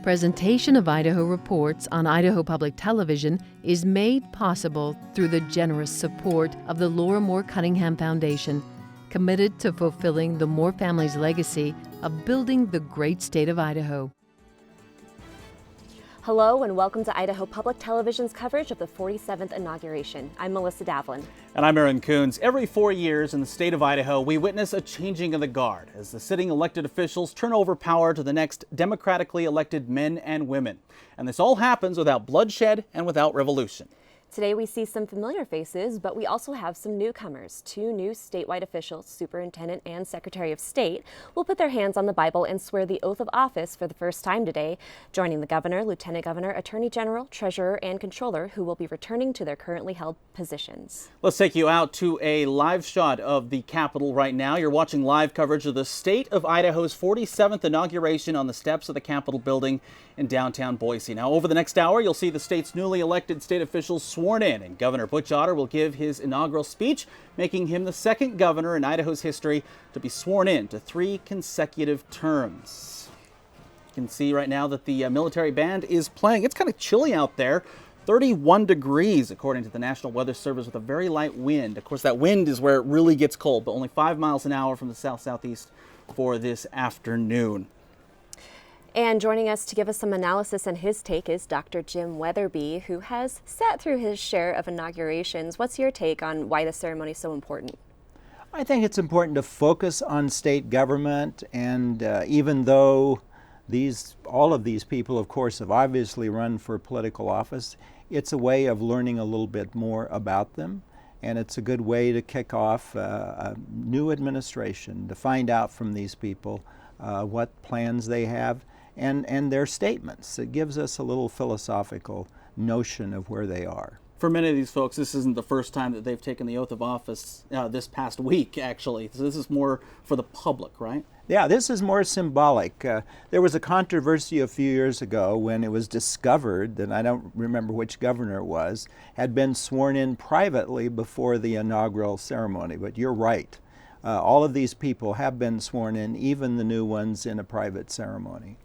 Presentation of Idaho Reports on Idaho Public Television is made possible through the generous support of the Laura Moore Cunningham Foundation, committed to fulfilling the Moore family's legacy of building the great state of Idaho. Hello and welcome to Idaho Public Television's coverage of the 47th inauguration. I'm Melissa Davlin. And I'm Aaron Coons. Every 4 years in the state of Idaho, we witness a changing of the guard as the sitting elected officials turn over power to the next democratically elected men and women. And this all happens without bloodshed and without revolution. Today we see some familiar faces, but we also have some newcomers. Two new statewide officials, Superintendent and Secretary of State, will put their hands on the Bible and swear the oath of office for the first time today, joining the Governor, Lieutenant Governor, Attorney General, Treasurer, and Controller, who will be returning to their currently held positions. Let's take you out to a live shot of the Capitol right now. You're watching live coverage of the state of Idaho's 47th inauguration on the steps of the Capitol building in downtown Boise. Now, over the next hour, you'll see the state's newly elected state officials sworn in, and Governor Butch Otter will give his inaugural speech, making him the second governor in Idaho's history to be sworn in to 3 consecutive terms. You can see right now that the military band is playing. It's kind of chilly out there. 31 degrees, according to the National Weather Service, with a very light wind. Of course, that wind is where it really gets cold, but only 5 miles an hour from the south-southeast for this afternoon. And joining us to give us some analysis and his take is Dr. Jim Weatherby, who has sat through his share of inaugurations. What's your take on why the ceremony is so important? I think it's important to focus on state government, and even though all of these people, of course, have obviously run for political office, it's a way of learning a little bit more about them, and it's a good way to kick off a new administration, to find out from these people what plans they have and their statements. It gives us a little philosophical notion of where they are. For many of these folks, this isn't the first time that they've taken the oath of office this past week, actually. So this is more for the public, right? Yeah, this is more symbolic. There was a controversy a few years ago when it was discovered that, I don't remember which governor it was, had been sworn in privately before the inaugural ceremony. But you're right. All of these people have been sworn in, even the new ones, in a private ceremony.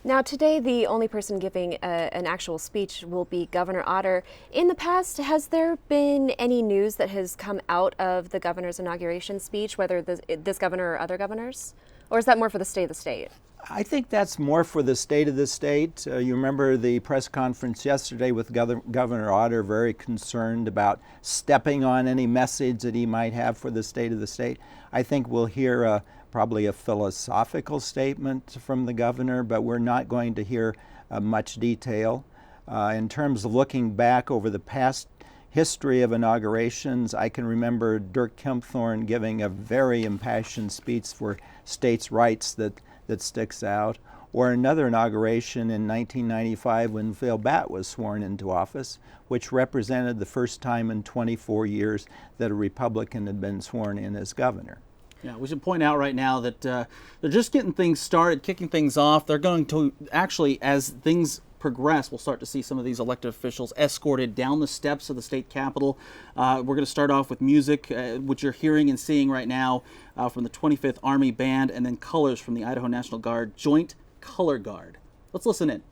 Now today, the only person giving an actual speech will be Governor Otter. In the past, has there been any news that has come out of the governor's inauguration speech, whether this governor or other governors? Or is that more for the state of the state? I think that's more for the state of the state. You remember the press conference yesterday with Governor Otter, very concerned about stepping on any message that he might have for the state of the state. I think we'll hear probably a philosophical statement from the governor, but we're not going to hear much detail. In terms of looking back over the past history of inaugurations, I can remember Dirk Kempthorne giving a very impassioned speech for states' rights that sticks out, or another inauguration in 1995 when Phil Batt was sworn into office, which represented the first time in 24 years that a Republican had been sworn in as governor. Yeah, we should point out right now that they're just getting things started, kicking things off. They're going to actually, as things progress, we'll start to see some of these elected officials escorted down the steps of the state capitol. We're going to start off with music, which you're hearing and seeing right now from the 25th Army Band, and then colors from the Idaho National Guard Joint Color Guard. Let's listen in.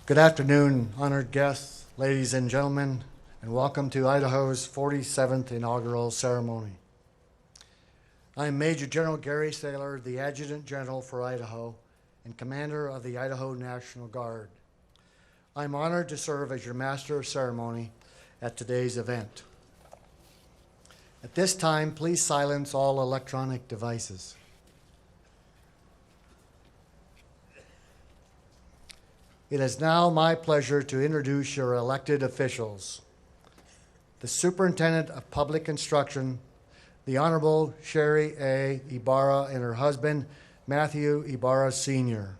Good afternoon, honored guests, ladies and gentlemen, and welcome to Idaho's 47th inaugural ceremony. I am Major General Gary Saylor, the Adjutant General for Idaho and Commander of the Idaho National Guard. I'm honored to serve as your Master of Ceremony at today's event. At this time, please silence all electronic devices. It is now my pleasure to introduce your elected officials. The Superintendent of Public Instruction, the Honorable Sherry A. Ibarra, and her husband, Matthew Ibarra Sr.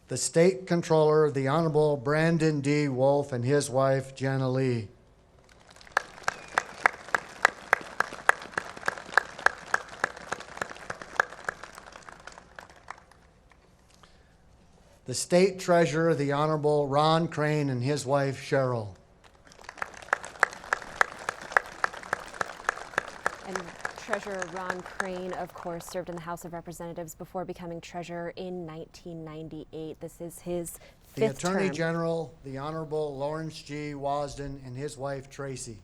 The State Controller, the Honorable Brandon D. Wolf, and his wife, Jana Lee. the State Treasurer, the Honorable Ron Crane, and his wife, Cheryl. And Treasurer Ron Crane, of course, served in the House of Representatives before becoming treasurer in 1998. This is his The fifth Attorney term. General, the Honorable Lawrence G. Wasden, and his wife, Tracy.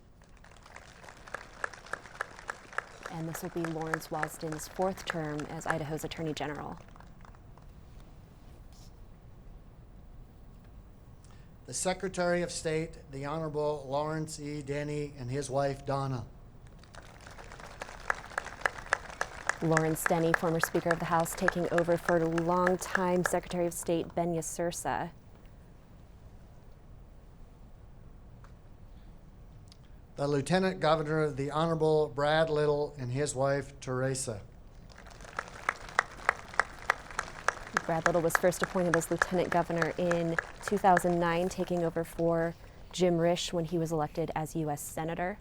And this will be Lawrence Wasden's fourth term as Idaho's Attorney General. The Secretary of State, the Honorable Lawrence E. Denny, and his wife, Donna. Lawrence Denny, former Speaker of the House, taking over for longtime Secretary of State Ben Yasursa. The Lieutenant Governor, the Honorable Brad Little, and his wife, Teresa. Brad Little was first appointed as Lieutenant Governor in 2009, taking over for Jim Risch when he was elected as U.S. Senator.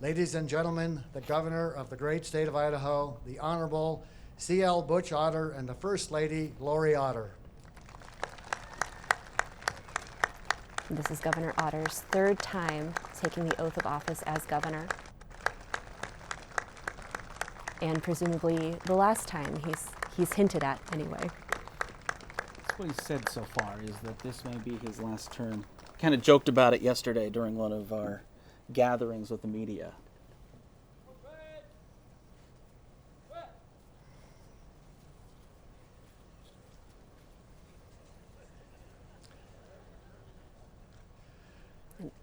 Ladies and gentlemen, the Governor of the great state of Idaho, the Honorable C.L. Butch Otter, and the First Lady, Lori Otter. This is Governor Otter's third time taking the oath of office as governor. And presumably the last time he's hinted at anyway. That's what he said so far, is that this may be his last term. Kind of joked about it yesterday during one of our gatherings with the media.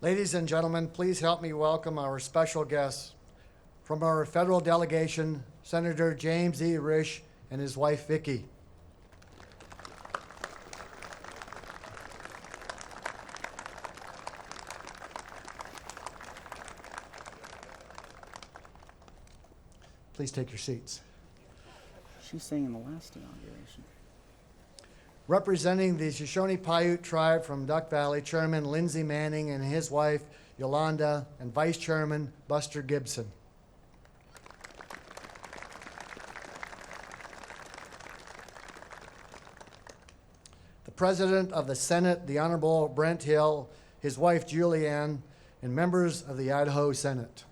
Ladies and gentlemen, please help me welcome our special guests. From our federal delegation, Senator James E. Risch and his wife, Vicki. Please take your seats. She's saying in the last inauguration. Representing the Shoshone-Paiute tribe from Duck Valley, Chairman Lindsey Manning and his wife, Yolanda, and Vice Chairman Buster Gibson. The President of the Senate, the Honorable Brent Hill, his wife Julianne, and members of the Idaho Senate.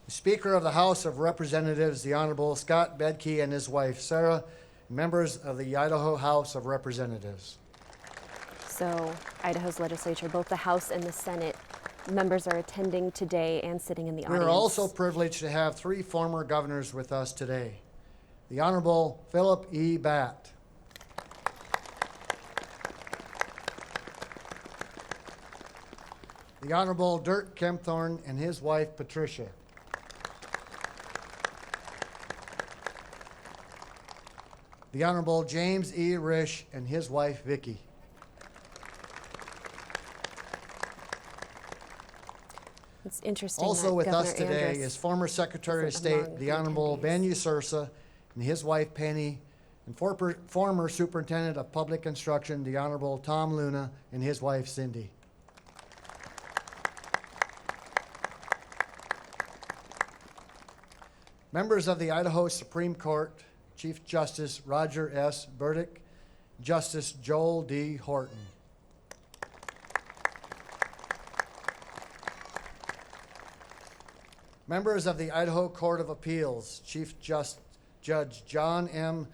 The Speaker of the House of Representatives, the Honorable Scott Bedke and his wife Sarah, members of the Idaho House of Representatives. So Idaho's legislature, both the House and the Senate, members are attending today and sitting in the We audience. are also privileged to have three former governors with us today. The Honorable Philip E. Batt. The Honorable Dirk Kempthorne and his wife Patricia. The Honorable James E. Risch and his wife Vicki. It's interesting. Also that with Governor us today Andrus is former Secretary of isn't State, among the the Honorable Ben attendees. Yasursa and his wife Penny, and former Superintendent of Public Instruction, the Honorable Tom Luna and his wife Cindy. Members of the Idaho Supreme Court, Chief Justice Roger S. Burdick, Justice Joel D. Horton. Members of the Idaho Court of Appeals, Chief Judge John M.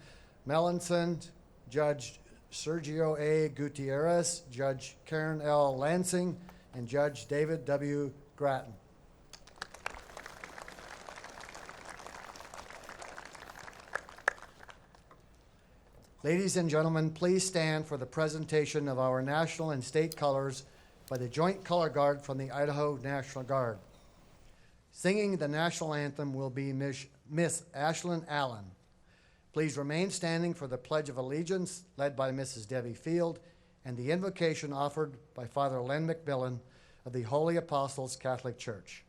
Melanson, Judge Sergio A. Gutierrez, Judge Karen L. Lansing, and Judge David W. Grattan. Ladies and gentlemen, please stand for the presentation of our national and state colors by the Joint Color Guard from the Idaho National Guard. Singing the national anthem will be Miss Ashlyn Allen. Please remain standing for the Pledge of Allegiance led by Mrs. Debbie Field and the invocation offered by Father Len McMillan of the Holy Apostles Catholic Church.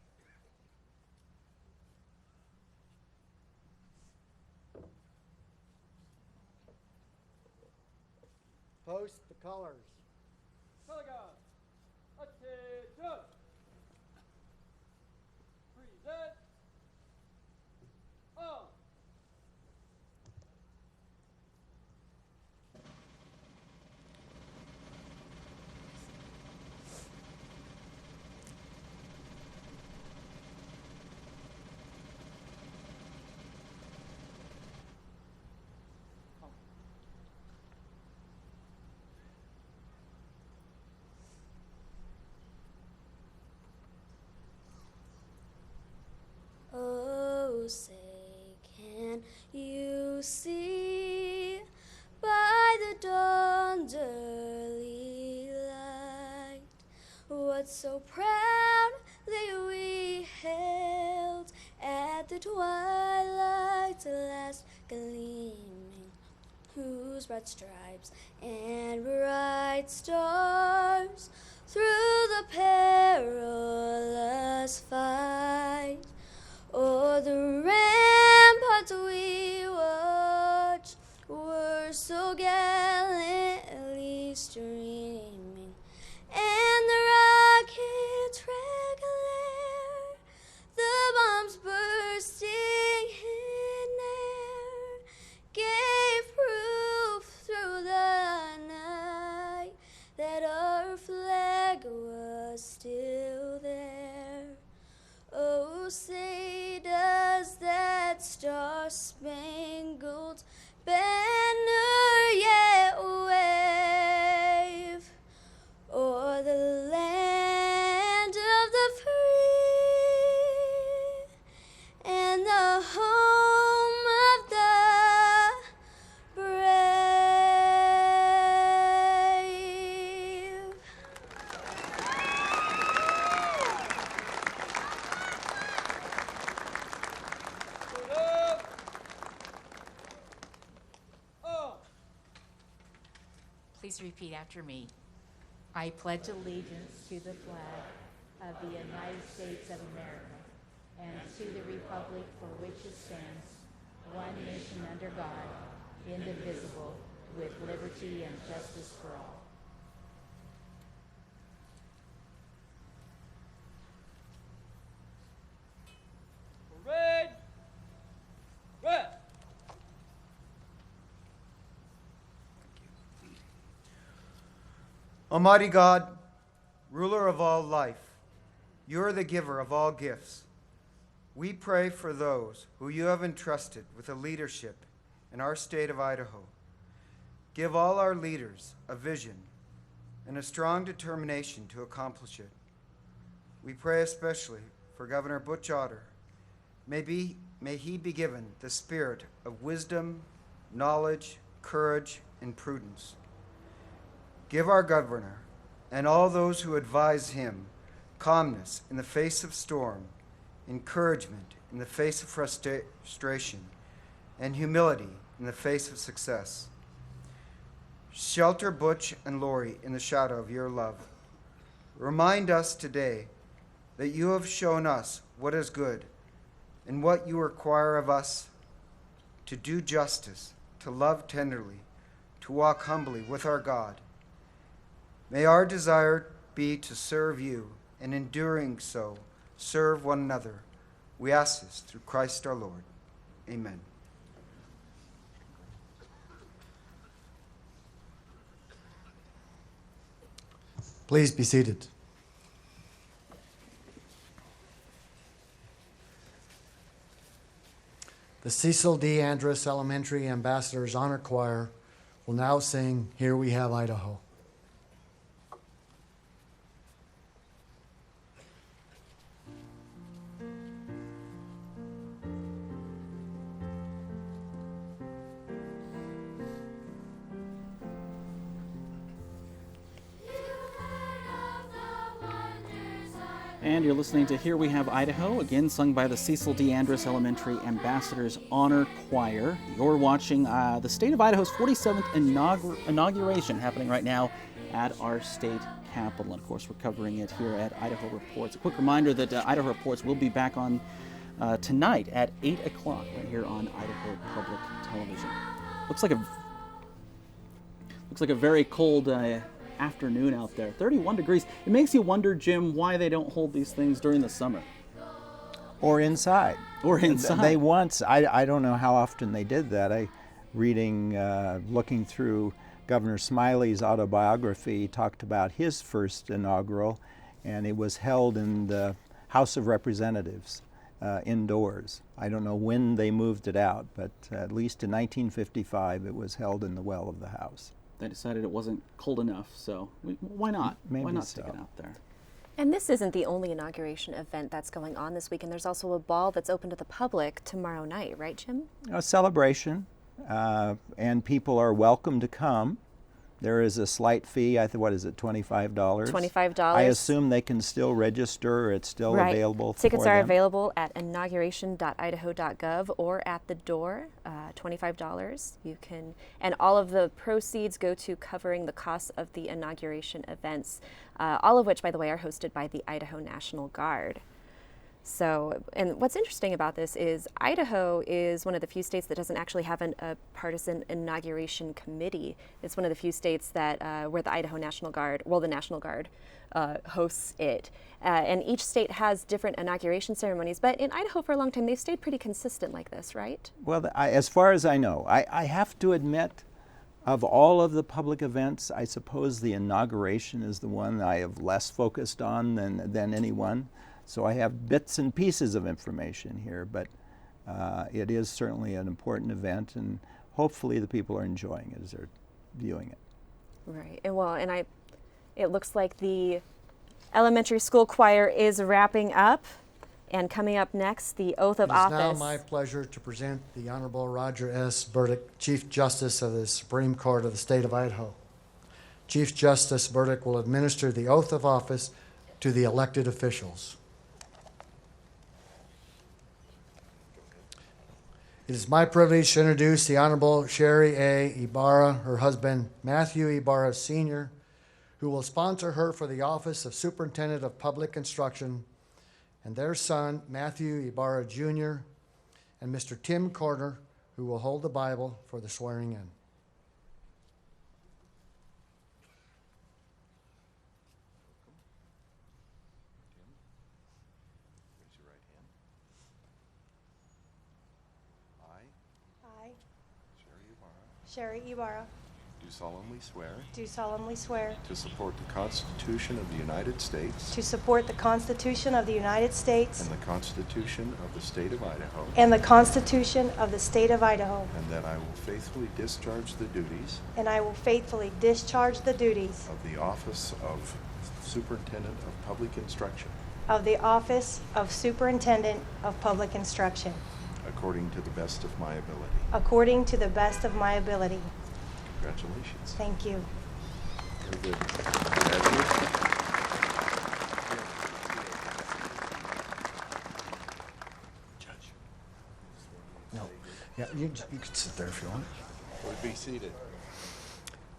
Post the colors. Color guard, attention! but so proudly we hailed at the twilight's last gleaming, whose broad stripes and bright stars through the perilous fight o'er the ramparts we watched were so gallantly streaming, and the rockets' red glare, the bombs bursting in air, gave proof through the night that our flag was still there. Oh, say does that star-spangled banner yet wave o'er the land of the free and the home of the brave? Please repeat after me. I pledge allegiance to the flag of the United States of America and to the republic for which it stands, one nation under God, indivisible, with liberty and justice for all. Parade! Red! Almighty God, ruler of all life, you are the giver of all gifts. We pray for those who you have entrusted with the leadership in our state of Idaho. Give all our leaders a vision and a strong determination to accomplish it. We pray especially for Governor Butch Otter. May he be given the spirit of wisdom, knowledge, courage, and prudence. Give our governor and all those who advise him calmness in the face of storm, encouragement in the face of frustration, and humility in the face of success. Shelter Butch and Lori in the shadow of your love. Remind us today that you have shown us what is good and what you require of us: to do justice, to love tenderly, to walk humbly with our God. May our desire be to serve you, and in doing so, serve one another. We ask this through Christ our Lord. Amen. Please be seated. The Cecil D. Andrus Elementary Ambassadors Honor Choir will now sing "Here We Have Idaho." And you're listening to Here We Have Idaho, again sung by the Cecil D. Andrus Elementary Ambassadors Honor Choir. You're watching the state of Idaho's 47th inauguration happening right now at our state capitol. And of course, we're covering it here at Idaho Reports. A quick reminder that Idaho Reports will be back on tonight at 8 o'clock right here on Idaho Public Television. Looks like a very cold afternoon out there. 31 degrees. It makes you wonder, Jim, why they don't hold these things during the summer. Or inside. Or inside. They once, I don't know how often they did that. Looking through Governor Smiley's autobiography, he talked about his first inaugural, and it was held in the House of Representatives, indoors. I don't know when they moved it out, but at least in 1955 it was held in the well of the House. They decided it wasn't cold enough, so why not? Maybe why not so. stick it out there? And this isn't the only inauguration event that's going on this weekend. There's also a ball that's open to the public tomorrow night, right, Jim? A celebration, and people are welcome to come. There is a slight fee. What is it, $25? $25. I assume they can still register. It's still available for them. Tickets are available at inauguration.idaho.gov or at the door, $25. You can, and all of the proceeds go to covering the costs of the inauguration events, all of which, by the way, are hosted by the Idaho National Guard. So, and what's interesting about this is Idaho is one of the few states that doesn't actually have a partisan inauguration committee. It's one of the few states that where the Idaho National Guard, the National Guard, hosts it. And each state has different inauguration ceremonies, but in Idaho for a long time they've stayed pretty consistent like this, right? Well, as far as I know, I have to admit, of all of the public events, I suppose the inauguration is the one I have less focused on than any one. So I have bits and pieces of information here, but it is certainly an important event, and hopefully the people are enjoying it as they're viewing it. Right, and it looks like the elementary school choir is wrapping up, and coming up next, the oath of office. It is now my pleasure to present the Honorable Roger S. Burdick, Chief Justice of the Supreme Court of the State of Idaho. Chief Justice Burdick will administer the oath of office to the elected officials. It is my privilege to introduce the Honorable Sherry A. Ibarra, her husband Matthew Ibarra Sr., who will sponsor her for the office of Superintendent of Public Instruction, and their son Matthew Ibarra Jr., and Mr. Tim Corner, who will hold the Bible for the swearing in. Sherry Ibarra, do solemnly swear do solemnly swear to support the Constitution of the United States to support the Constitution of the United States and the Constitution of the State of Idaho, and the Constitution of the State of Idaho, and that I will faithfully discharge the duties and I will faithfully discharge the duties of the office of Superintendent of Public Instruction of the office of Superintendent of Public Instruction according to the best of my ability. according to the best of my ability. Congratulations. Thank you. Very good. Congratulations. Judge. No. Yeah, you can sit there if you want. Would be seated.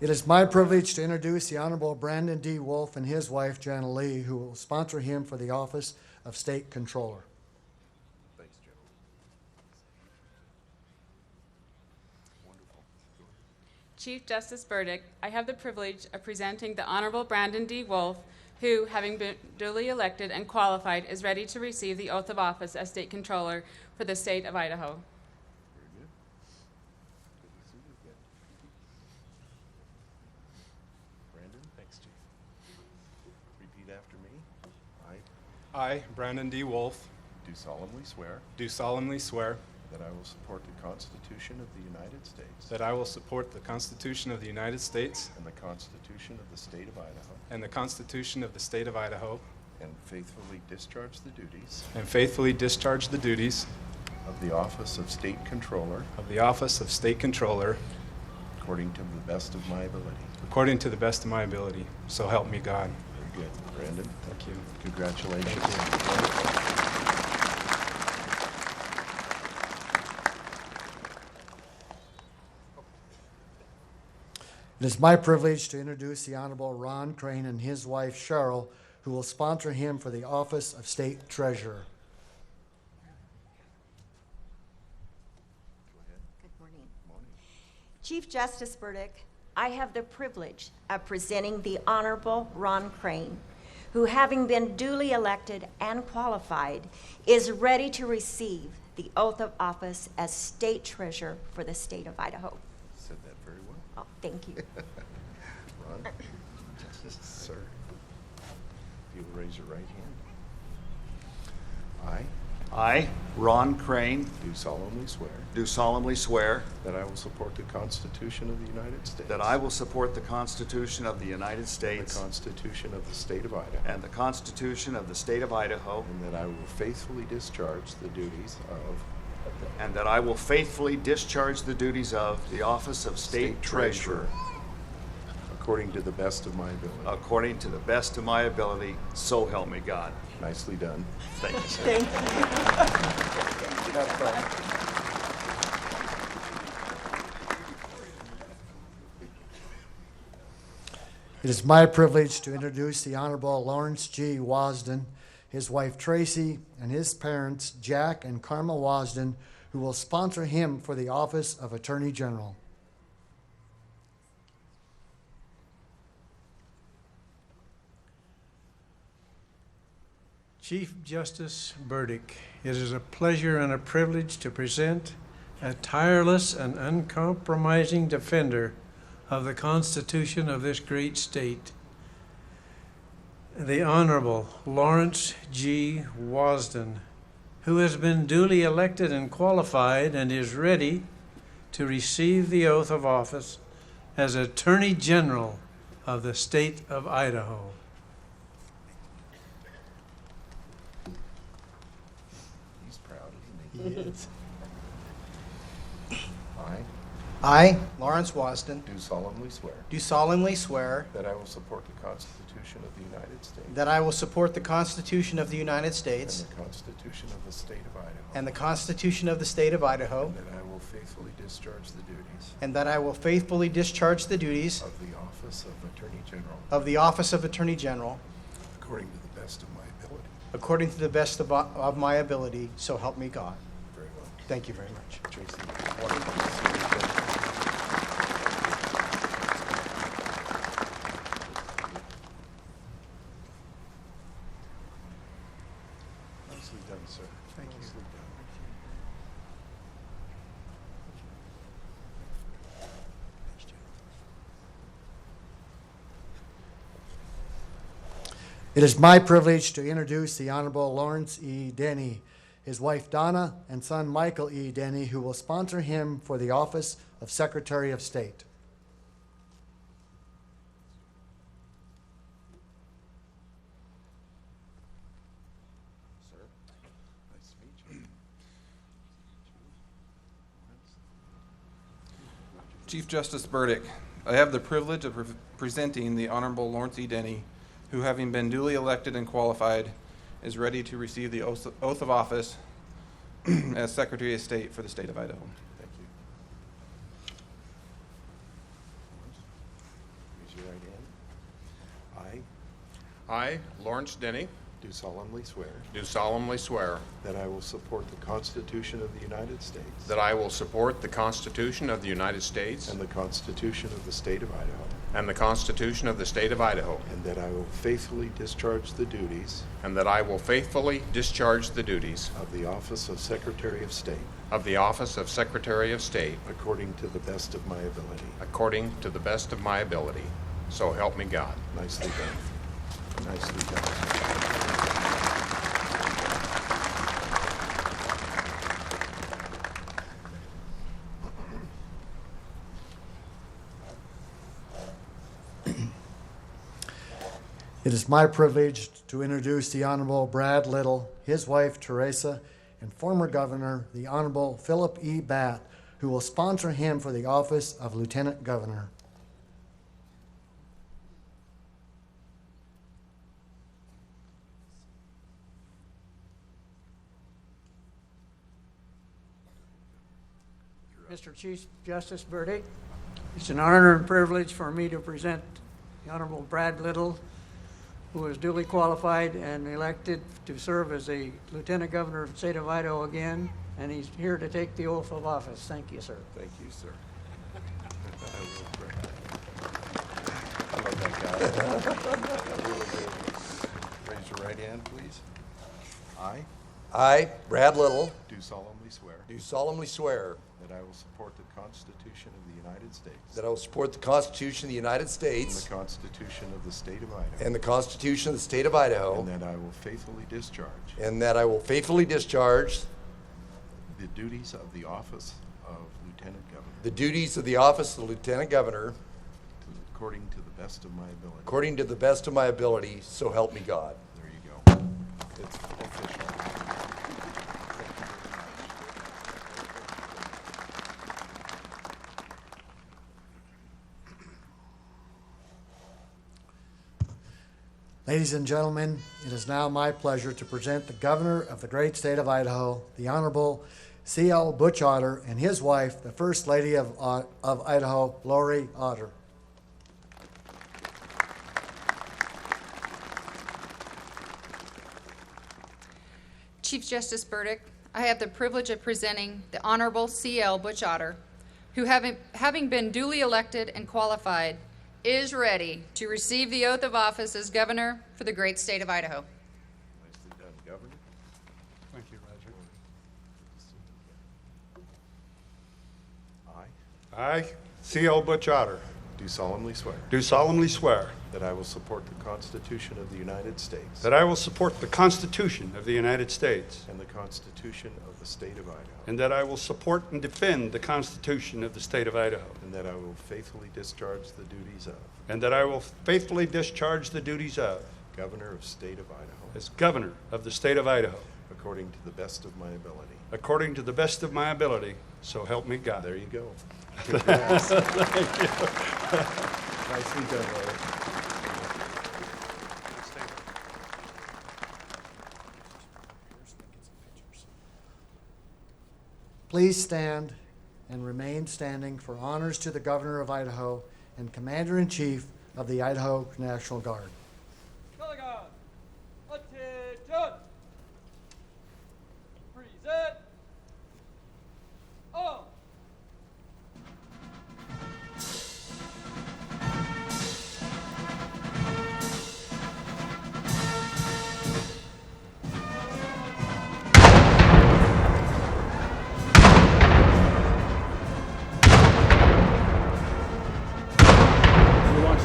It is my privilege to introduce the Honorable Brandon D. Wolf and his wife, Jana Lee, who will sponsor him for the office of State Controller. Thanks, Joe. Wonderful. Chief Justice Burdick, I have the privilege of presenting the Honorable Brandon D. Wolf, who, having been duly elected and qualified, is ready to receive the oath of office as State Controller for the State of Idaho. Very good. Good to see you again. Brandon? Thanks, Chief. Repeat after me. I, Brandon D. Wolf, do solemnly swear do solemnly swear that I will support the Constitution of the United States that I will support the Constitution of the United States and the Constitution of the State of Idaho, and the Constitution of the State of Idaho, and faithfully discharge the duties and faithfully discharge the duties of the office of State Controller of the office of State Controller according to the best of my ability. according to the best of my ability. So help me God. Very good. Brandon, Thank you. congratulations. It is my privilege to introduce the Honorable Ron Crane and his wife, Cheryl, who will sponsor him for the office of State Treasurer. Good morning. Chief Justice Burdick, I have the privilege of presenting the Honorable Ron Crane, who, having been duly elected and qualified, is ready to receive the oath of office as State Treasurer for the State of Idaho. Said that very well. Oh, thank you. Ron? Sir. If you will raise your right hand. I, Ron Crane, Do solemnly swear do solemnly swear that I will support the Constitution of the United States. that I will support the Constitution of the United and States the Constitution of the State of Idaho. and the Constitution of the State of Idaho, And that I will faithfully discharge the duties of and that I will faithfully discharge the duties of the office of State Treasurer according to the best of my ability. according to the best of my ability, so help me God. Nicely done. Thank you, sir. Thank you. Have fun. It is my privilege to introduce the Honorable Lawrence G. Wasden, his wife Tracy, and his parents Jack and Karma Wasden, who will sponsor him for the office of Attorney General. Chief Justice Burdick, it is a pleasure and a privilege to present a tireless and uncompromising defender of the Constitution of this great state, the Honorable Lawrence G. Wasden, who has been duly elected and qualified and is ready to receive the oath of office as Attorney General of the state of Idaho. He's proud, isn't he? He is. I, Lawrence Wasden, Do solemnly swear do solemnly swear that I will support the Constitution of the United States that I will support the Constitution of the United and States the Constitution of the State of Idaho, and the Constitution of the State of Idaho, and that I will faithfully discharge the duties and that I will faithfully discharge the duties of the office of Attorney General of the office of Attorney General according to the best of my ability. according to the best of my ability, so help me God. Very well. Thank you very much. Tracy, wonderful to see you again. Nicely done, sir. Thank you. Nicely done. It is my privilege to introduce the Honorable Lawrence E. Denny, his wife Donna, and son Michael E. Denny, who will sponsor him for the office of Secretary of State. Sir, nice to meet you. Chief Justice Burdick, I have the privilege of presenting the Honorable Lawrence E. Denny, who, having been duly elected and qualified, is ready to receive the oath of office as Secretary of State for the state of Idaho. Thank you. Raise your right hand. I, Lawrence Denny, Do solemnly swear do solemnly swear that I will support the Constitution of the United States that I will support the Constitution of the United States and the Constitution of the State of Idaho, and the Constitution of the State of Idaho, and that I will faithfully discharge the duties and that I will faithfully discharge the duties of the office of Secretary of State of the office of Secretary of State according to the best of my ability. according to the best of my ability. So help me God. Nicely done. Nicely done. It is my privilege to introduce the Honorable Brad Little, his wife Teresa, and former Governor, the Honorable Philip E. Batt, who will sponsor him for the office of Lieutenant Governor. Mr. Chief Justice Burdick, it's an honor and privilege for me to present the Honorable Brad Little, who is duly qualified and elected to serve as a Lieutenant Governor of the state of Idaho again, and he's here to take the oath of office. Thank you, sir. Thank you, sir. I love that guy. Really good. Raise your right hand, please. I, Brad Little, Do solemnly swear do solemnly swear that I will support the Constitution of the United States that I will support the Constitution of the United and States the Constitution of the State of Idaho, and the Constitution of the State of Idaho, and that I will faithfully discharge and that I will faithfully discharge the duties of the office of Lieutenant Governor the duties of the office of Lieutenant Governor according to the best of my ability. according to the best of my ability, so help me God. There you go. It's official. Ladies and gentlemen, it is now my pleasure to present the Governor of the great state of Idaho, the Honorable C.L. Butch Otter, and his wife, the First Lady of Idaho, Lori Otter. Chief Justice Burdick, I have the privilege of presenting the Honorable C.L. Butch Otter, who having been duly elected and qualified, is ready to receive the oath of office as Governor for the great state of Idaho. Nicely done, Governor. Thank you, Roger. I, C.L. Butch Otter, Do solemnly swear do solemnly swear that I will support the Constitution of the United States that I will support the Constitution of the United States and the Constitution of the State of Idaho, and that I will support and defend the Constitution of the state of Idaho, and that I will faithfully discharge the duties of and that I will faithfully discharge the duties of Governor of State of Idaho as Governor of the state of Idaho according to the best of my ability. according to the best of my ability, so help me God. There you go. Congrats. Thank you. Nicely done, Larry. Please stand and remain standing for honors to the Governor of Idaho and Commander-in-Chief of the Idaho National Guard. Delegate, attention. Present. On.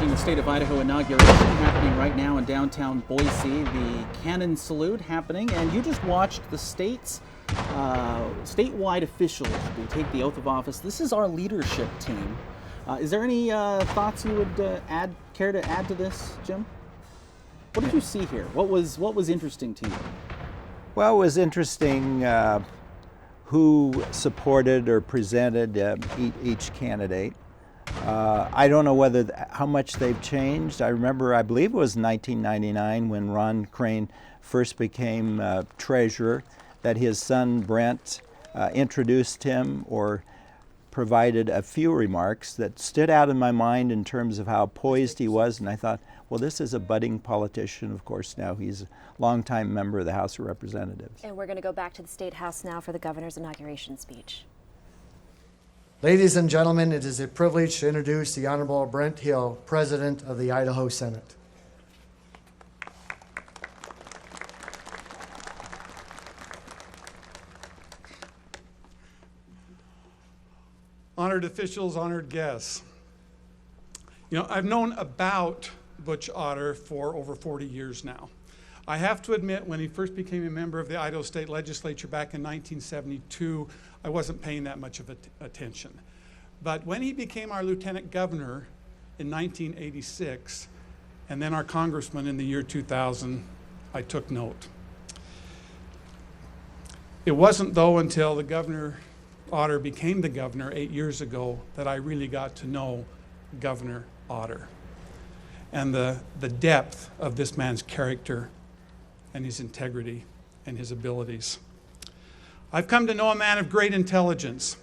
The State of Idaho Inauguration happening right now in downtown Boise. The cannon salute happening, and you just watched the state's statewide officials take the oath of office. This is our leadership team. Is there any thoughts you would care to add to this, Jim? What did you see here? What was interesting to you? Well, it was interesting who supported or presented each candidate. I don't know how much they've changed. I believe it was 1999 when Ron Crane first became treasurer, that his son Brent introduced him or provided a few remarks that stood out in my mind in terms of how poised he was, and I thought, well, this is a budding politician. Of course, now he's a longtime member of the House of Representatives. And we're going to go back to the State House now for the governor's inauguration speech. Ladies and gentlemen, it is a privilege to introduce the Honorable Brent Hill, President of the Idaho Senate. Honored officials, honored guests. You know, I've known about Butch Otter for over 40 years now. I have to admit, when he first became a member of the Idaho State Legislature back in 1972, I wasn't paying that much of attention. But when he became our lieutenant governor in 1986, and then our congressman in the year 2000, I took note. It wasn't, though, until the Governor Otter became the governor 8 years ago that I really got to know Governor Otter and the depth of this man's character and his integrity and his abilities. I've come to know a man of great intelligence,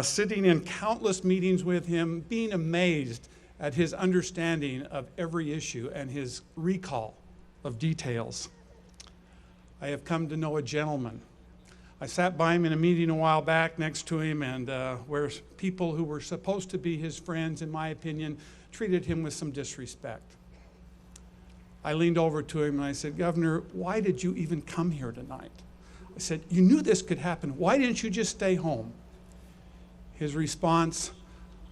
sitting in countless meetings with him, being amazed at his understanding of every issue and his recall of details. I have come to know a gentleman. I sat by him in a meeting a while back next to him, and where people who were supposed to be his friends, in my opinion, treated him with some disrespect. I leaned over to him and I said, "Governor, why did you even come here tonight?" I said, "You knew this could happen. Why didn't you just stay home?" His response,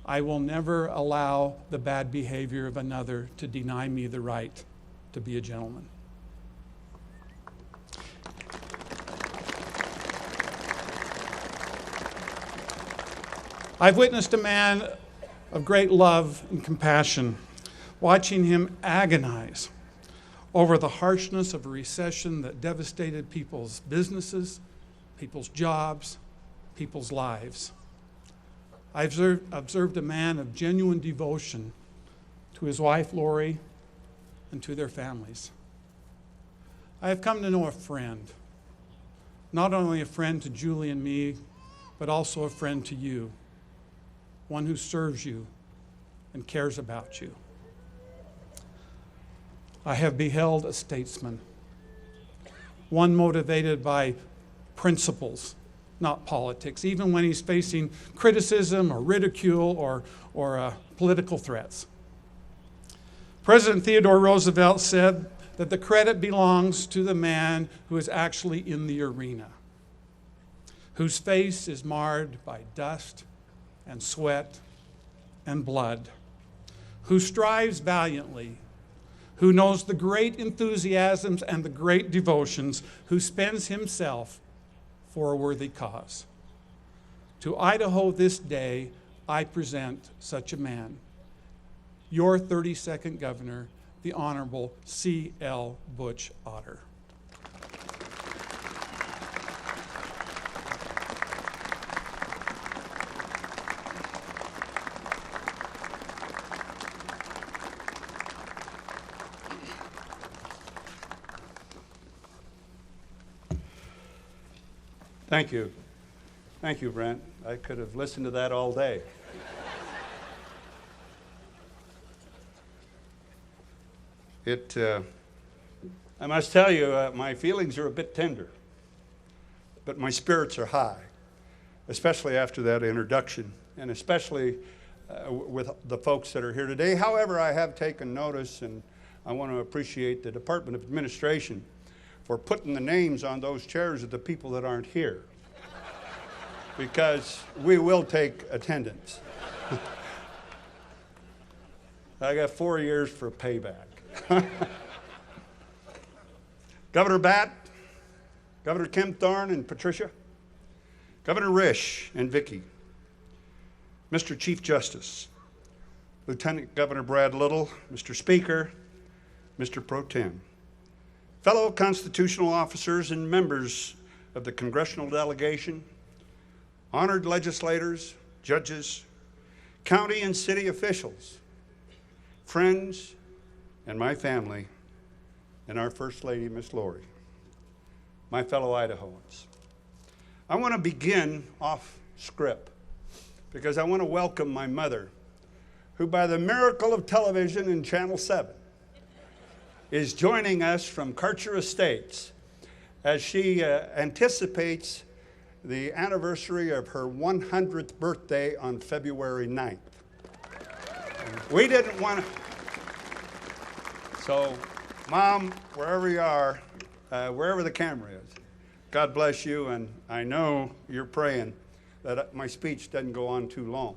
"I will never allow the bad behavior of another to deny me the right to be a gentleman." I've witnessed a man of great love and compassion, watching him agonize over the harshness of a recession that devastated people's businesses, people's jobs, people's lives. I've observed a man of genuine devotion to his wife, Lori, and to their families. I have come to know a friend, not only a friend to Julie and me, but also a friend to you, one who serves you and cares about you. I have beheld a statesman, one motivated by principles, not politics, even when he's facing criticism or ridicule or political threats. President Theodore Roosevelt said that the credit belongs to the man who is actually in the arena, whose face is marred by dust and sweat and blood, who strives valiantly, who knows the great enthusiasms and the great devotions, who spends himself for a worthy cause. To Idaho this day, I present such a man, your 32nd Governor, the Honorable C.L. Butch Otter. Thank you. Thank you, Brent. I could have listened to that all day. I must tell you, my feelings are a bit tender, but my spirits are high, especially after that introduction, and especially with the folks that are here today. However, I have taken notice, and I want to appreciate the Department of Administration for putting the names on those chairs of the people that aren't here, because we will take attendance. I got 4 years for payback. Governor Batt, Governor Kim Thorne and Patricia, Governor Risch and Vicki, Mr. Chief Justice, Lieutenant Governor Brad Little, Mr. Speaker, Mr. Pro Tem, fellow constitutional officers and members of the congressional delegation, honored legislators, judges, county and city officials, friends, and my family, and our First Lady, Miss Lori, my fellow Idahoans. I want to begin off script because I want to welcome my mother, who by the miracle of television and Channel 7 is joining us from Karcher Estates as she anticipates the anniversary of her 100th birthday on February 9th. We didn't want to. So, Mom, wherever you are, wherever the camera is, God bless you, and I know you're praying that my speech doesn't go on too long.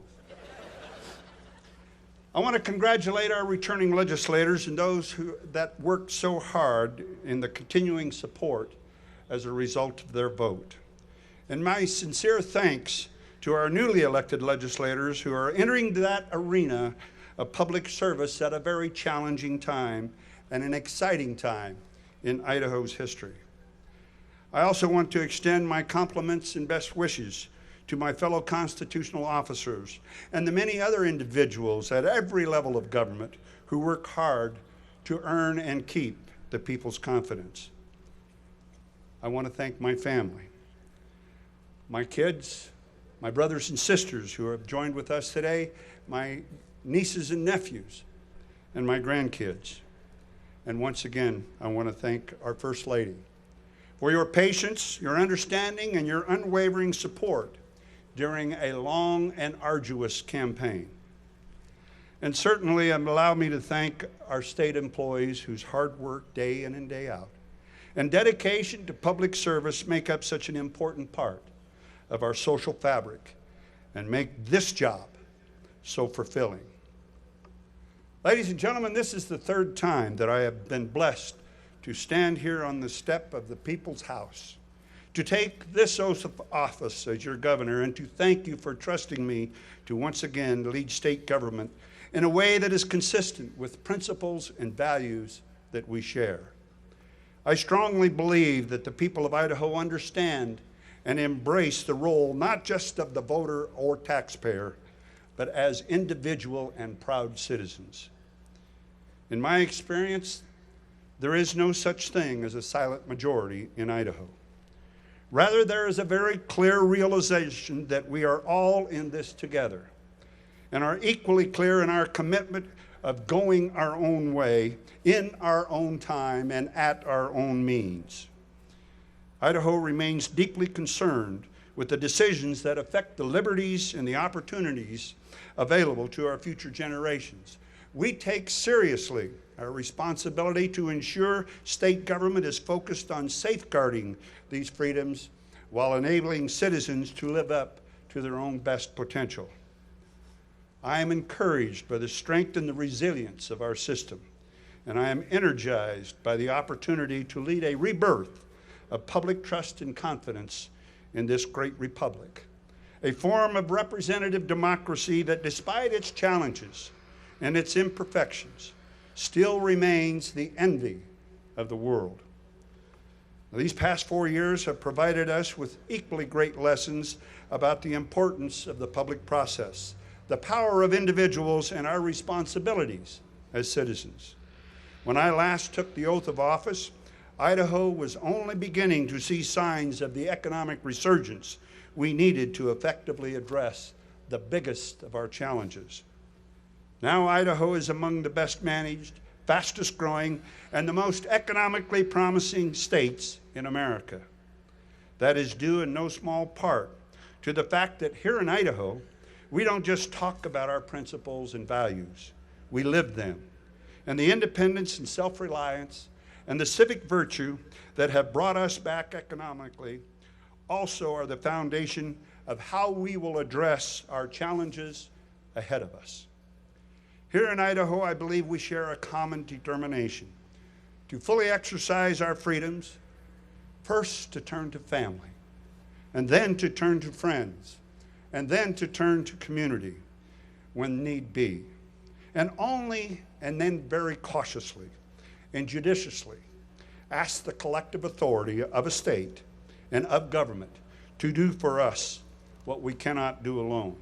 I want to congratulate our returning legislators and those that worked so hard in the continuing support as a result of their vote. And my sincere thanks to our newly elected legislators who are entering that arena of public service at a very challenging time and an exciting time in Idaho's history. I also want to extend my compliments and best wishes to my fellow constitutional officers and the many other individuals at every level of government who work hard to earn and keep the people's confidence. I want to thank my family, my kids, my brothers and sisters who have joined with us today, my nieces and nephews, and my grandkids. And once again, I want to thank our First Lady for your patience, your understanding, and your unwavering support during a long and arduous campaign. And certainly allow me to thank our state employees whose hard work day in and day out and dedication to public service make up such an important part of our social fabric and make this job so fulfilling. Ladies and gentlemen, this is the third time that I have been blessed to stand here on the step of the People's House, to take this oath of office as your governor, and to thank you for trusting me to once again lead state government in a way that is consistent with principles and values that we share. I strongly believe that the people of Idaho understand and embrace the role not just of the voter or taxpayer, but as individual and proud citizens. In my experience, There is no such thing as a silent majority in Idaho. Rather, there is a very clear realization that we are all in this together and are equally clear in our commitment of going our own way, in our own time, and at our own means. Idaho remains deeply concerned with the decisions that affect the liberties and the opportunities available to our future generations. We take seriously our responsibility to ensure state government is focused on safeguarding these freedoms while enabling citizens to live up to their own best potential. I am encouraged by the strength and the resilience of our system, and I am energized by the opportunity to lead a rebirth of public trust and confidence in this great republic, a form of representative democracy that, despite its challenges and its imperfections, still remains the envy of the world. These past 4 years have provided us with equally great lessons about the importance of the public process, the power of individuals, and our responsibilities as citizens. When I last took the oath of office, Idaho was only beginning to see signs of the economic resurgence we needed to effectively address the biggest of our challenges. Now Idaho is among the best managed, fastest growing, and the most economically promising states in America. That is due in no small part to the fact that here in Idaho, we don't just talk about our principles and values, we live them. And the independence and self-reliance and the civic virtue that have brought us back economically also are the foundation of how we will address our challenges ahead of us. Here in Idaho, I believe we share a common determination to fully exercise our freedoms, first to turn to family, and then to turn to friends, and then to turn to community when need be, and then very cautiously and judiciously ask the collective authority of a state and of government to do for us what we cannot do alone.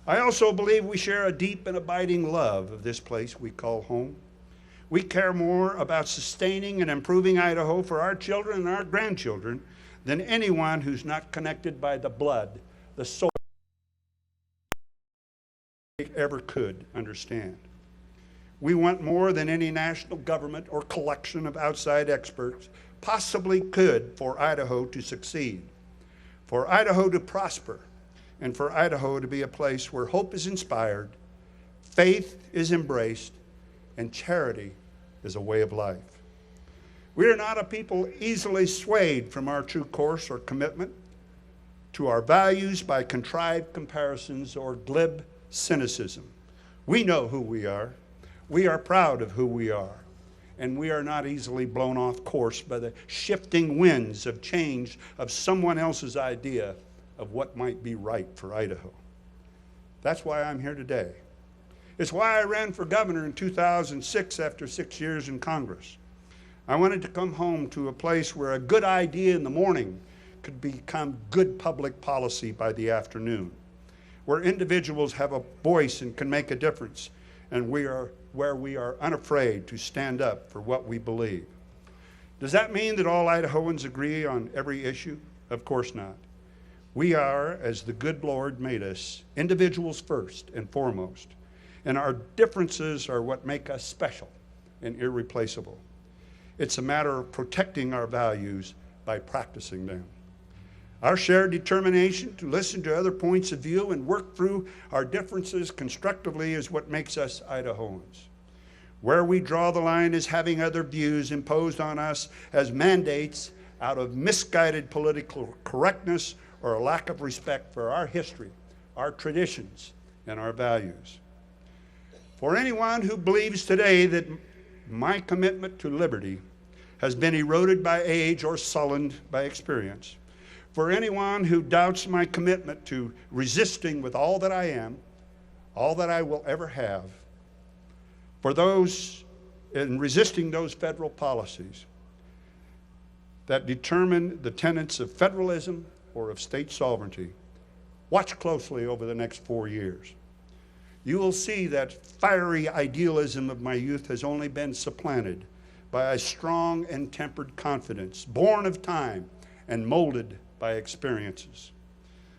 I also believe we share a deep and abiding love of this place we call home. We care more about sustaining and improving Idaho for our children and our grandchildren than anyone who's not connected by the blood, the soul, they ever could understand. We want more than any national government or collection of outside experts possibly could for Idaho to succeed, for Idaho to prosper, and for Idaho to be a place where hope is inspired, faith is embraced, and charity is a way of life. We are not a people easily swayed from our true course or commitment to our values by contrived comparisons or glib cynicism. We know who we are. We are proud of who we are. And we are not easily blown off course by the shifting winds of change of someone else's idea of what might be right for Idaho. That's why I'm here today. It's why I ran for governor in 2006 after 6 years in Congress. I wanted to come home to a place where a good idea in the morning could become good public policy by the afternoon, where individuals have a voice and can make a difference, and where we are unafraid to stand up for what we believe. Does that mean that all Idahoans agree on every issue? Of course not. We are, as the good Lord made us, individuals first and foremost, and our differences are what make us special and irreplaceable. It's a matter of protecting our values by practicing them. Our shared determination to listen to other points of view and work through our differences constructively is what makes us Idahoans. Where we draw the line is having other views imposed on us as mandates out of misguided political correctness or a lack of respect for our history, our traditions, and our values. For anyone who believes today that my commitment to liberty has been eroded by age or sullied by experience, for anyone who doubts my commitment to resisting with all that I am, all that I will ever have, for those in resisting those federal policies that determine the tenets of federalism or of state sovereignty, watch closely over the next 4 years. You will see that fiery idealism of my youth has only been supplanted by a strong and tempered confidence, born of time and molded by experiences.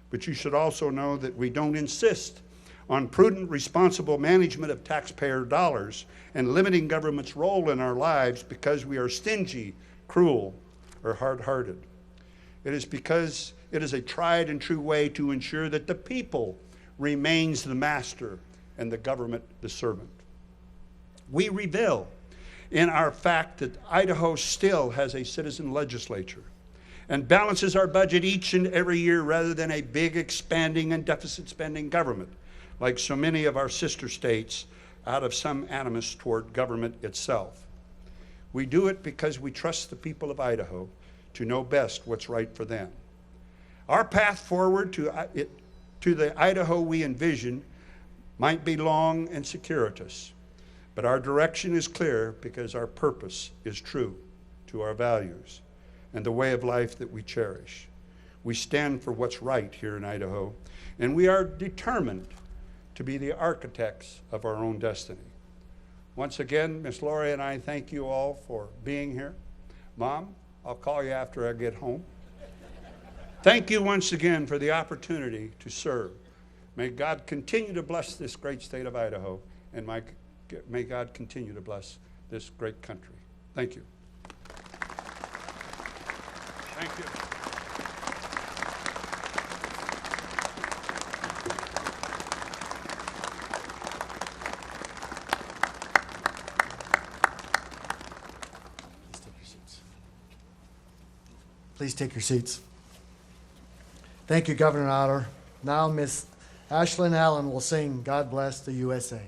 But you should also know that we don't insist on prudent, responsible management of taxpayer dollars and limiting government's role in our lives because we are stingy, cruel, or hard-hearted. It is because it is a tried and true way to ensure that the people remains the master and the government the servant. We revel in our fact that Idaho still has a citizen legislature and balances our budget each and every year rather than a big expanding and deficit spending government, like so many of our sister states out of some animus toward government itself. We do it because we trust the people of Idaho to know best what's right for them. Our path forward to the Idaho we envision might be long and circuitous, but our direction is clear because our purpose is true to our values and the way of life that we cherish. We stand for what's right here in Idaho, and we are determined to be the architects of our own destiny. Once again, Miss Lori and I thank you all for being here. Mom, I'll call you after I get home. Thank you once again for the opportunity to serve. May God continue to bless this great state of Idaho, and may God continue to bless this great country. Thank you. Thank you. Please take your seats. Thank you, Governor Otter. Now, Miss Ashlyn Allen will sing God Bless the USA.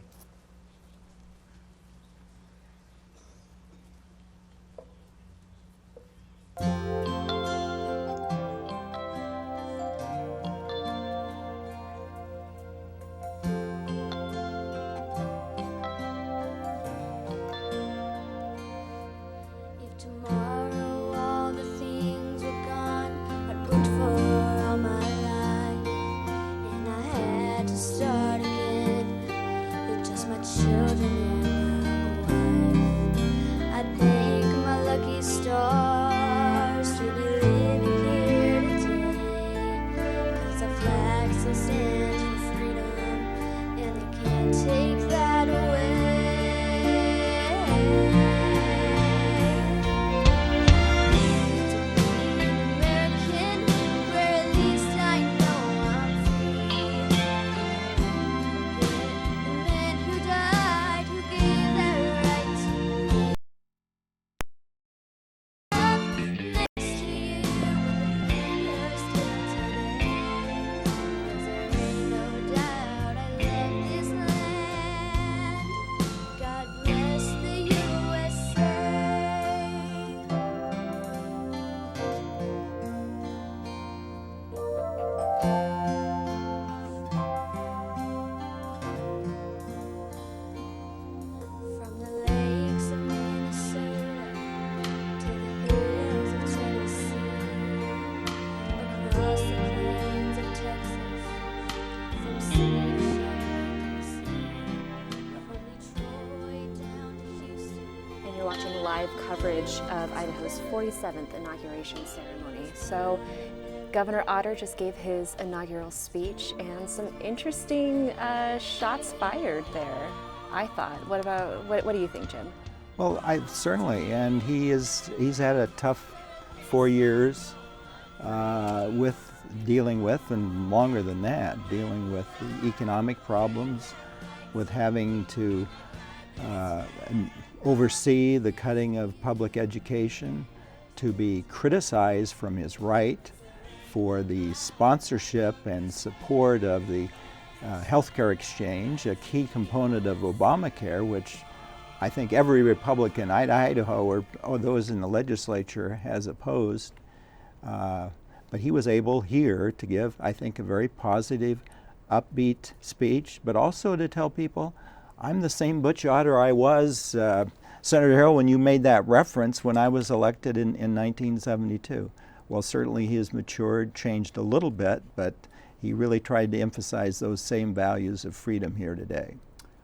Live coverage of Idaho's 47th inauguration ceremony. So Governor Otter just gave his inaugural speech and some interesting shots fired there, I thought. What do you think, Jim? Well, certainly, and he's had a tough 4 years with dealing with, and longer than that, dealing with the economic problems, with having to oversee the cutting of public education, to be criticized from his right for the sponsorship and support of the healthcare exchange, a key component of Obamacare, which I think every Republican in Idaho or those in the legislature has opposed. But he was able here to give, I think, a very positive, upbeat speech, but also to tell people, I'm the same Butch Otter I was, Senator Harrell, when you made that reference when I was elected in 1972. Well, certainly he has matured, changed a little bit, but he really tried to emphasize those same values of freedom here today.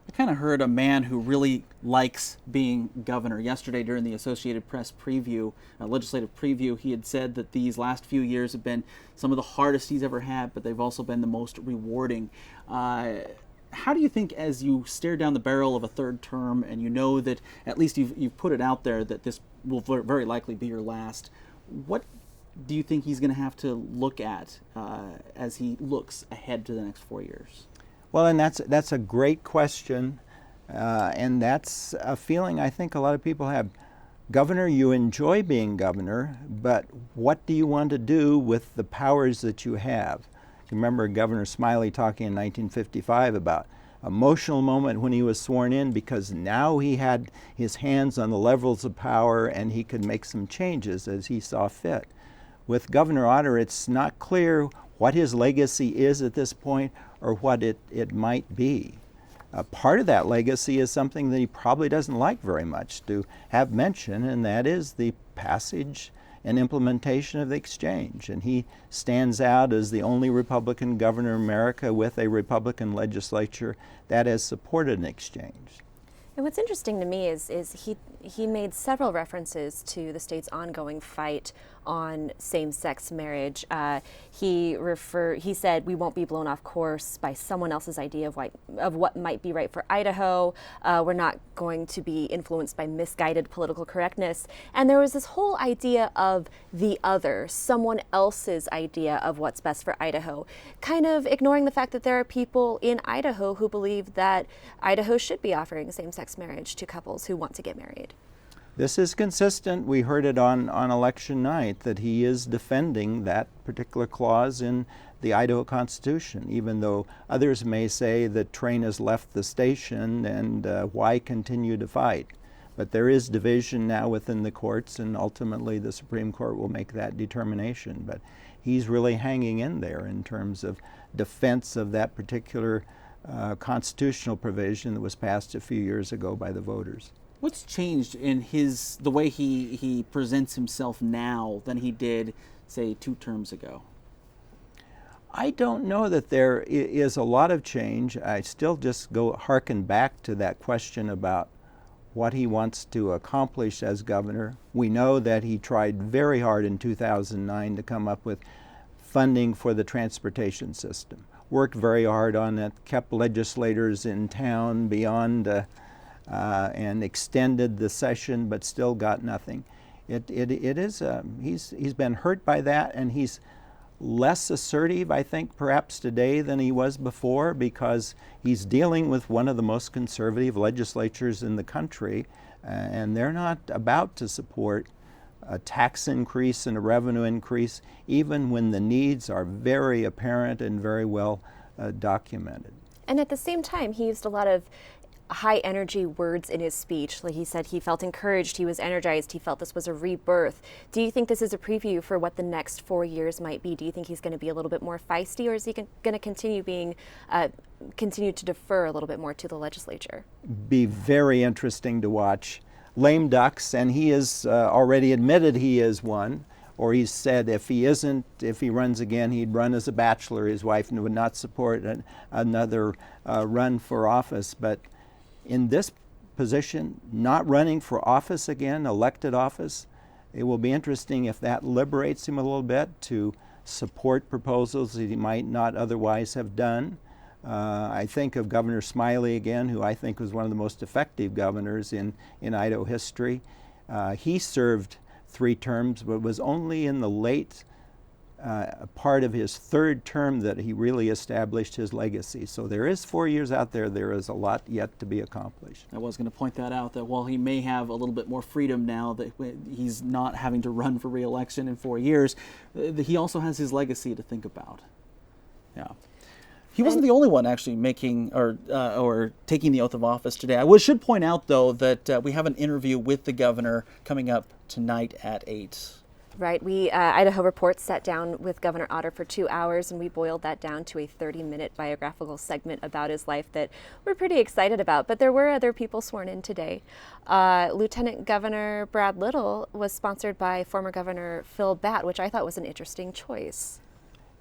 I kind of heard a man who really likes being governor. Yesterday during the Associated Press preview, legislative preview, he had said that these last few years have been some of the hardest he's ever had, but they've also been the most rewarding. How do you think, as you stare down the barrel of a third term and you know that at least you've put it out there that this will very likely be your last, what do you think he's going to have to look at as he looks ahead to the next 4 years? Well, and that's a great question, and that's a feeling I think a lot of people have. Governor, you enjoy being governor, but what do you want to do with the powers that you have? You remember Governor Smiley talking in 1955 about emotional moment when he was sworn in, because now he had his hands on the levels of power and he could make some changes as he saw fit. With Governor Otter, it's not clear what his legacy is at this point or what it might be. Part of that legacy is something that he probably doesn't like very much to have mentioned, and that is the passage and implementation of the exchange. And he stands out as the only Republican governor in America with a Republican legislature that has supported an exchange. And what's interesting to me is he made several references to the state's ongoing fight on same-sex marriage. He said we won't be blown off course by someone else's idea of what might be right for Idaho. We're not going to be influenced by misguided political correctness. And there was this whole idea of the other, someone else's idea of what's best for Idaho, kind of ignoring the fact that there are people in Idaho who believe that Idaho should be offering same-sex marriage to couples who want to get married. This is consistent. We heard it on election night that he is defending that particular clause in the Idaho Constitution, even though others may say the train has left the station and why continue to fight. But there is division now within the courts, and ultimately the Supreme Court will make that determination. But he's really hanging in there in terms of defense of that particular constitutional provision that was passed a few years ago by the voters. What's changed in the way he presents himself now than he did, say, 2 terms ago? I don't know that there is a lot of change. I still just harken back to that question about what he wants to accomplish as governor. We know that he tried very hard in 2009 to come up with funding for the transportation system. Worked very hard on it, kept legislators in town beyond and extended the session, but still got nothing. He's been hurt by that, and he's less assertive, I think, perhaps today than he was before, because he's dealing with one of the most conservative legislatures in the country, and they're not about to support a tax increase and a revenue increase, even when the needs are very apparent and very well documented. And at the same time, he used a lot of high energy words in his speech. Like he said, he felt encouraged, he was energized, he felt this was a rebirth. Do you think this is a preview for what the next 4 years might be? Do you think he's going to be a little bit more feisty, or is he going to continue to defer a little bit more to the legislature? Be very interesting to watch. Lame ducks, and he has already admitted he is one, or he's said if he runs again, he'd run as a bachelor. His wife would not support another run for office. But in this position, not running for office again, elected office, it will be interesting if that liberates him a little bit to support proposals that he might not otherwise have done. I think of Governor Smiley again, who I think was one of the most effective governors in Idaho history. He served 3 terms, but was only in the late part of his 3rd term that he really established his legacy. So there is 4 years out there. There is a lot yet to be accomplished. I was going to point that out, that while he may have a little bit more freedom now, that he's not having to run for re-election in 4 years, he also has his legacy to think about. Yeah. He wasn't the only one actually making or taking the oath of office today. I should point out, though, that we have an interview with the governor coming up tonight at 8. Right. Idaho Reports sat down with Governor Otter for 2 hours, and we boiled that down to a 30-minute biographical segment about his life that we're pretty excited about. But there were other people sworn in today. Lieutenant Governor Brad Little was sponsored by former Governor Phil Batt, which I thought was an interesting choice.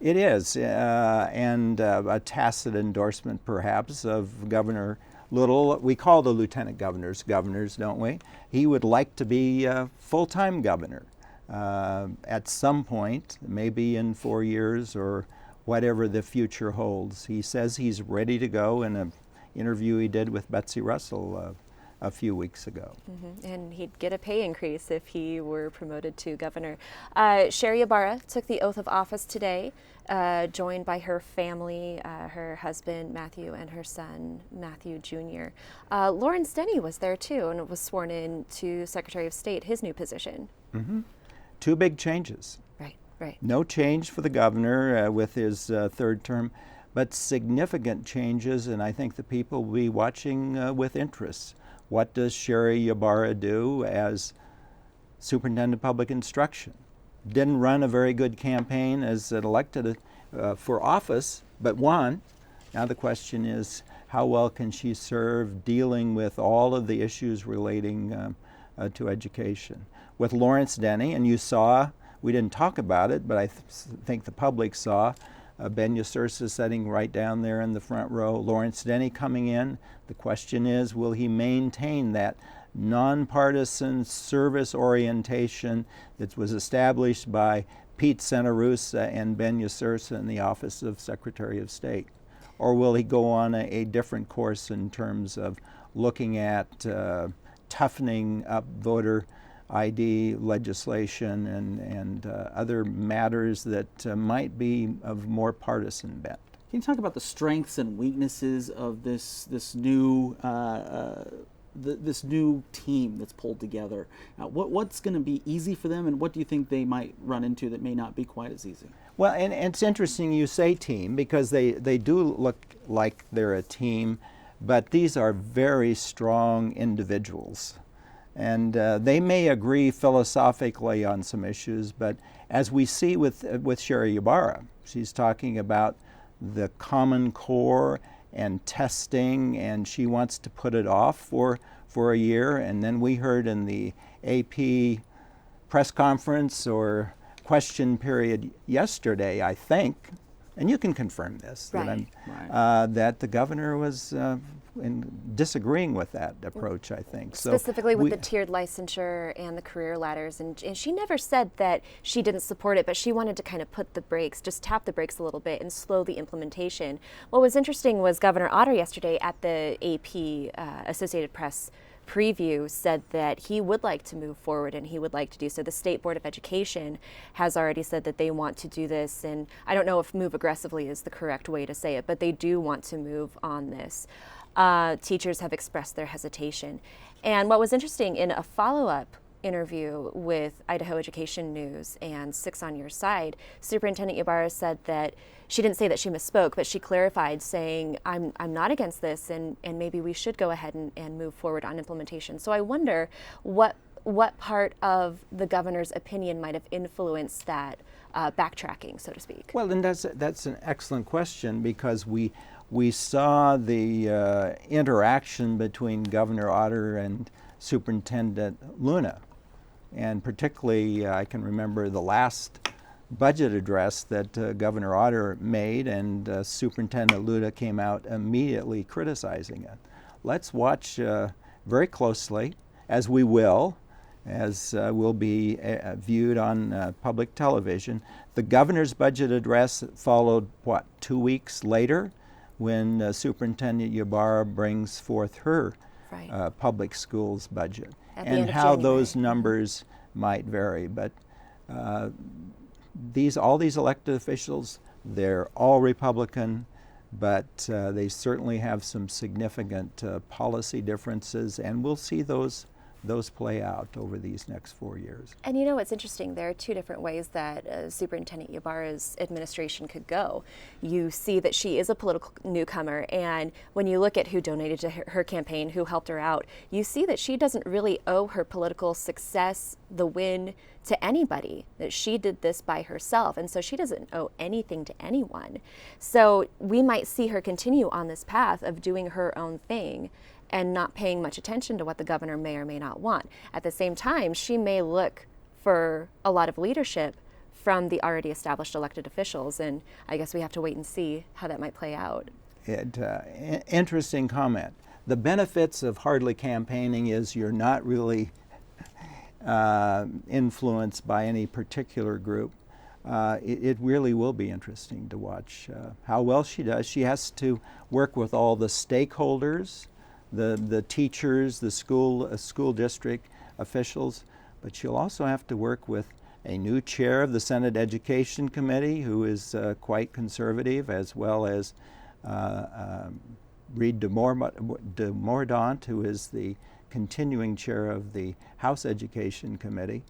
It is, and a tacit endorsement, perhaps, of Governor Little, we call the lieutenant governors governors, don't we? He would like to be full-time governor at some point, maybe in 4 years or whatever the future holds. He says he's ready to go in an interview he did with Betsy Russell a few weeks ago. And he'd get a pay increase if he were promoted to governor. Sherry Ybarra took the oath of office today, joined by her family, her husband Matthew and her son Matthew Jr. Lawrence Denny was there too and was sworn in to Secretary of State, his new position. Two big changes. Right. No change for the governor with his third term, but significant changes, and I think the people will be watching with interest. What does Sherry Ybarra do as Superintendent of Public Instruction? Didn't run a very good campaign as an elected for office, but won. Now the question is, how well can she serve dealing with all of the issues relating to education? With Lawrence Denny, and you saw, we didn't talk about it, but I think the public saw, Ben Yasursa sitting right down there in the front row, Lawrence Denny coming in. The question is, will he maintain that nonpartisan service orientation that was established by Pete Senarusa and Ben Yasursa in the Office of Secretary of State? Or will he go on a different course in terms of looking at toughening up voter ID legislation and other matters that might be of more partisan bent? Can you talk about the strengths and weaknesses of this new this new team that's pulled together? What's going to be easy for them, and what do you think they might run into that may not be quite as easy? Well, and it's interesting you say team, because they do look like they're a team, but these are very strong individuals. And they may agree philosophically on some issues, but as we see with Sherry Ybarra, she's talking about the Common Core and testing, and she wants to put it off for a year. And then we heard in the AP press conference or question period yesterday, I think, and you can confirm this, that the governor was disagreeing with that approach, I think. Specifically with the tiered licensure and the career ladders, and she never said that she didn't support it, but she wanted to kind of put the brakes, just tap the brakes a little bit and slow the implementation. What was interesting was Governor Otter yesterday at the AP Associated Press preview said that he would like to move forward and he would like to do so. The State Board of Education has already said that they want to do this, and I don't know if move aggressively is the correct way to say it, but they do want to move on this. Teachers have expressed their hesitation. And what was interesting, in a follow-up interview with Idaho Education News and 6 on Your Side, Superintendent Ybarra said that she didn't say that she misspoke, but she clarified, saying, I'm not against this, and maybe we should go ahead and move forward on implementation. So I wonder what part of the governor's opinion might have influenced that backtracking, so to speak. Well, and that's an excellent question, because we saw the interaction between Governor Otter and Superintendent Luna. And particularly, I can remember the last budget address that Governor Otter made, and Superintendent Luna came out immediately criticizing it. Let's watch very closely, as we will, as will be viewed on public television. The governor's budget address followed, 2 weeks later, when Superintendent Ybarra brings forth her public schools budget, and how those numbers might vary. But all these elected officials, they're all Republican, but they certainly have some significant policy differences, and we'll see those play out over these next 4 years. And you know what's interesting, there are two different ways that Superintendent Ybarra's administration could go. You see that she is a political newcomer, and when you look at who donated to her campaign, who helped her out, you see that she doesn't really owe her political success, the win, to anybody, that she did this by herself, and so she doesn't owe anything to anyone. So we might see her continue on this path of doing her own thing and not paying much attention to what the governor may or may not want. At the same time, she may look for a lot of leadership from the already established elected officials, and I guess we have to wait and see how that might play out. Interesting comment. the benefits of hardly campaigning is you're not really influenced by any particular group. It really will be interesting to watch how well she does. She has to work with all the stakeholders, the teachers, the school district officials, but she'll also have to work with a new chair of the Senate Education Committee who is quite conservative, as well as Reed de Mordaunt, who is the continuing chair of the House Education Committee.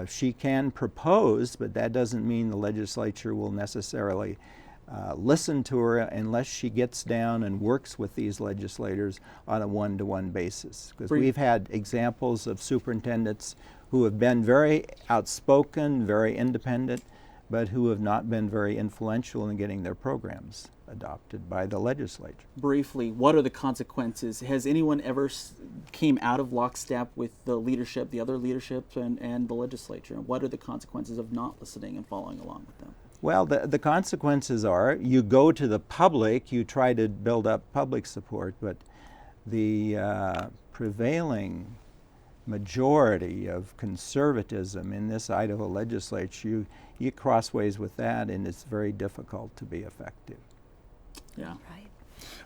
She can propose, but that doesn't mean the legislature will necessarily listen to her unless she gets down and works with these legislators on a one-to-one basis. Because we've had examples of superintendents who have been very outspoken, very independent, but who have not been very influential in getting their programs adopted by the legislature. Briefly, what are the consequences? Has anyone ever came out of lockstep with the leadership, the other leadership, and the legislature? And what are the consequences of not listening and following along with them? Well, the consequences are you go to the public, you try to build up public support, but the prevailing majority of conservatism in this Idaho legislature, you cross ways with that, and it's very difficult to be effective. Yeah. Right.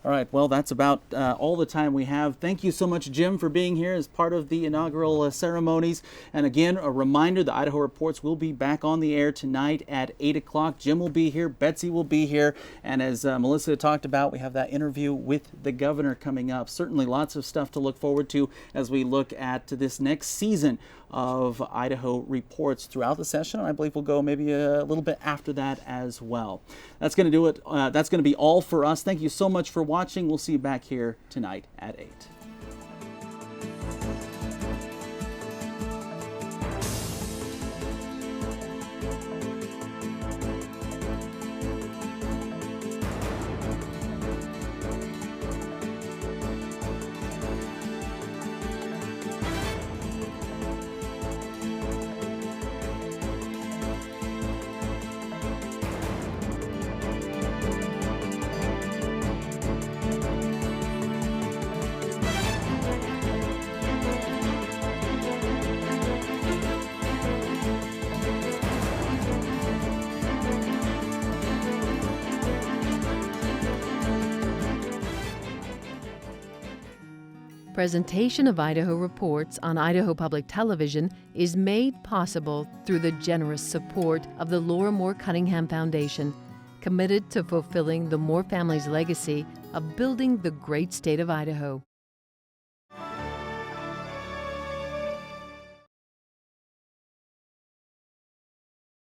All right. Well, that's about all the time we have. Thank you so much, Jim, for being here as part of the inaugural ceremonies. And again, a reminder, the Idaho Reports will be back on the air tonight at 8 o'clock. Jim will be here. Betsy will be here. And as Melissa talked about, we have that interview with the governor coming up. Certainly lots of stuff to look forward to as we look at this next season of Idaho Reports throughout the session, and I believe we'll go maybe a little bit after that as well. That's going to do it. That's going to be all for us. Thank you so much for watching. We'll see you back here tonight at 8. Presentation of Idaho Reports on Idaho Public Television is made possible through the generous support of the Laura Moore Cunningham Foundation, committed to fulfilling the Moore family's legacy of building the great state of Idaho.